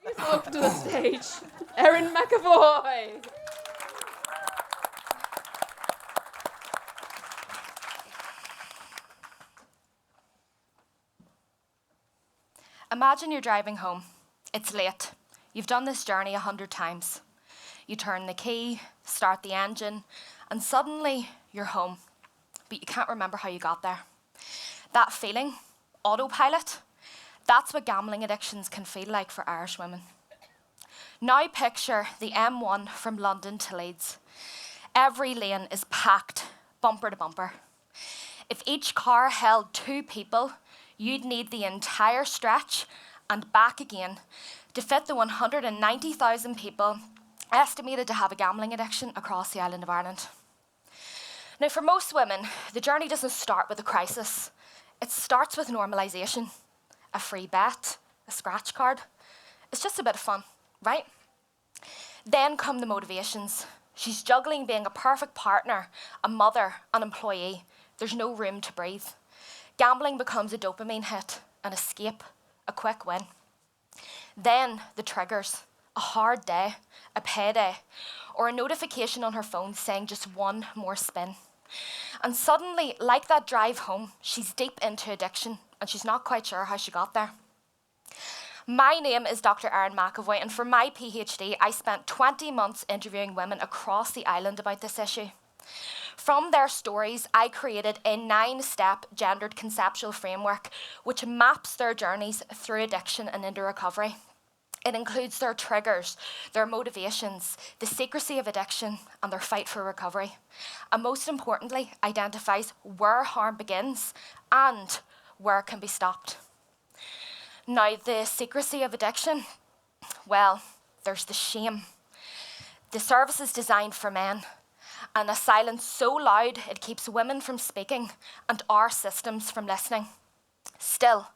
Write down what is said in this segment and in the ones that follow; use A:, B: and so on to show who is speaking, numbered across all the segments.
A: Please welcome to the stage, Erin McEvoy.
B: Imagine you're driving home. It's late. You've done this journey 100 times. You turn the key, start the engine, and suddenly you're home. But you can't remember how you got there. That feeling, autopilot, that's what gambling addictions can feel like for Irish women. Now picture the M1 from London to Leeds. Every lane is packed, bumper to bumper. If each car held 2 people, you'd need the entire stretch and back again to fit the 190,000 people estimated to have a gambling addiction across the island of Ireland. Now, for most women, the journey doesn't start with a crisis. It starts with normalisation, a free bet, a scratch card. It's just a bit of fun, right? Then come the motivations. She's juggling being a perfect partner, a mother, an employee. There's no room to breathe. Gambling becomes a dopamine hit, an escape, a quick win. Then the triggers, a hard day, a payday, or a notification on her phone saying just one more spin. And suddenly, like that drive home, she's deep into addiction and she's not quite sure how she got there. My name is Dr. Erin McEvoy, and for my PhD, I spent 20 months interviewing women across the island about this issue. From their stories, I created a 9-step gendered conceptual framework which maps their journeys through addiction and into recovery. It includes their triggers, their motivations, the secrecy of addiction, and their fight for recovery. And most importantly, identifies where harm begins and where it can be stopped. Now, the secrecy of addiction, well, there's the shame. The service is designed for men, and a silence so loud it keeps women from speaking and our systems from listening. Still,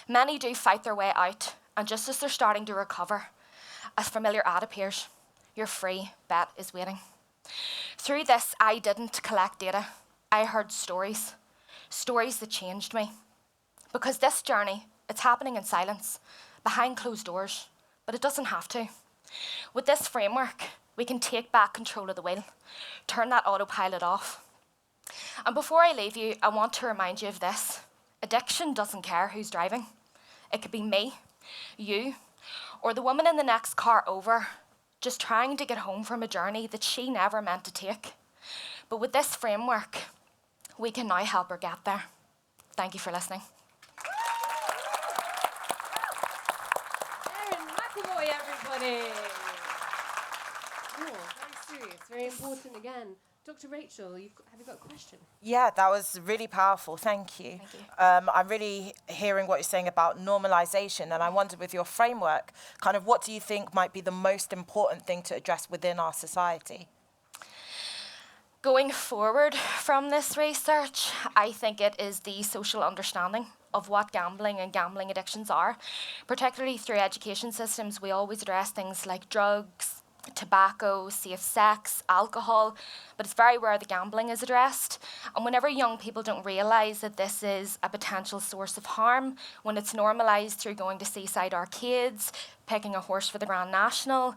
B: many do fight their way out, and just as they're starting to recover, a familiar ad appears. Your free bet is waiting. Through this, I didn't collect data. I heard stories that changed me. Because this journey, it's happening in silence, behind closed doors, but it doesn't have to. With this framework, we can take back control of the wheel, turn that autopilot off. And before I leave you, I want to remind you of this. Addiction doesn't care who's driving. It could be me, you, or the woman in the next car over, just trying to get home from a journey that she never meant to take. But with this framework, we can now help her get there. Thank you for listening.
A: Erin McEvoy, everybody. Oh, very serious, very important again. Dr. Rachel, have you got a question?
C: Yeah, that was really powerful. Thank you.
B: Thank you.
C: I'm really hearing what you're saying about normalisation, and I wonder, with your framework, kind of what do you think might be the most important thing to address within our society?
B: Going forward from this research, I think it is the social understanding of what gambling and gambling addictions are. Particularly through education systems, we always address things like drugs, tobacco, safe sex, alcohol, but it's very rare the gambling is addressed. And whenever young people don't realise that this is a potential source of harm, when it's normalised through going to seaside arcades, picking a horse for the Grand National,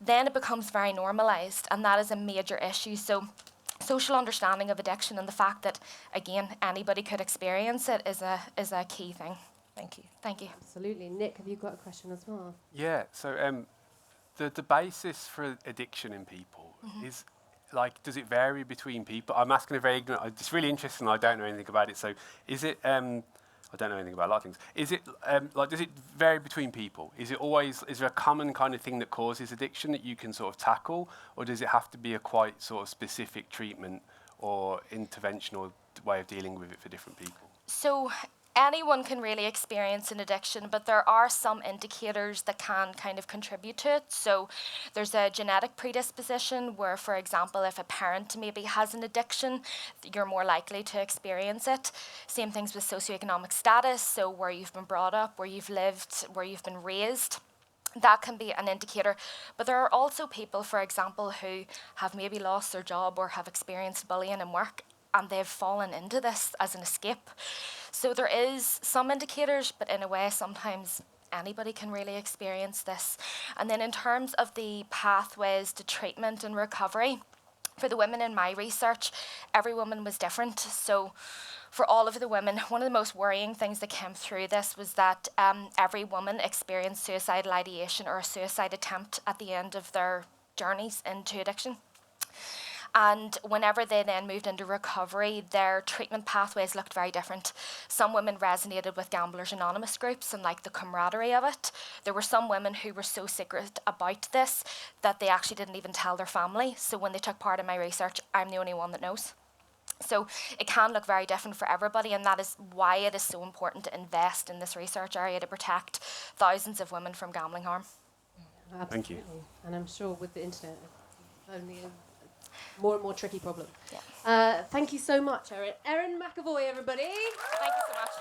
B: then it becomes very normalised, and that is a major issue. So social understanding of addiction and the fact that, again, anybody could experience it is a key thing.
C: Thank you.
B: Thank you.
A: Absolutely. Nick, have you got a question as well?
D: Yeah, so the basis for addiction in people is, like, does it vary between people? I'm asking a very ignorant, it's really interesting, I don't know anything about it. So is it, I don't know anything about a lot of things. Is it, like, does it vary between people? Is there a common kind of thing that causes addiction that you can sort of tackle? Or does it have to be a quite sort of specific treatment or interventional way of dealing with it for different people?
B: So anyone can really experience an addiction, but there are some indicators that can kind of contribute to it. So there's a genetic predisposition where, for example, if a parent maybe has an addiction, you're more likely to experience it. Same things with socioeconomic status, so where you've been brought up, where you've lived, where you've been raised. That can be an indicator. But there are also people, for example, who have maybe lost their job or have experienced bullying in work, and they've fallen into this as an escape. So there is some indicators, but in a way, sometimes anybody can really experience this. And then in terms of the pathways to treatment and recovery, for the women in my research, every woman was different. So for all of the women, one of the most worrying things that came through this was that every woman experienced suicidal ideation or a suicide attempt at the end of their journeys into addiction. And whenever they then moved into recovery, their treatment pathways looked very different. Some women resonated with Gamblers Anonymous groups and like the camaraderie of it. There were some women who were so secret about this that they actually didn't even tell their family. So when they took part in my research, I'm the only one that knows. So it can look very different for everybody, and that is why it is so important to invest in this research area to protect thousands of women from gambling harm.
A: Absolutely.
D: Thank you.
A: And I'm sure with the internet, it's only a more and more tricky problem.
B: Yeah.
A: Thank you so much, Erin. Erin McEvoy, everybody.
B: Thank you so much.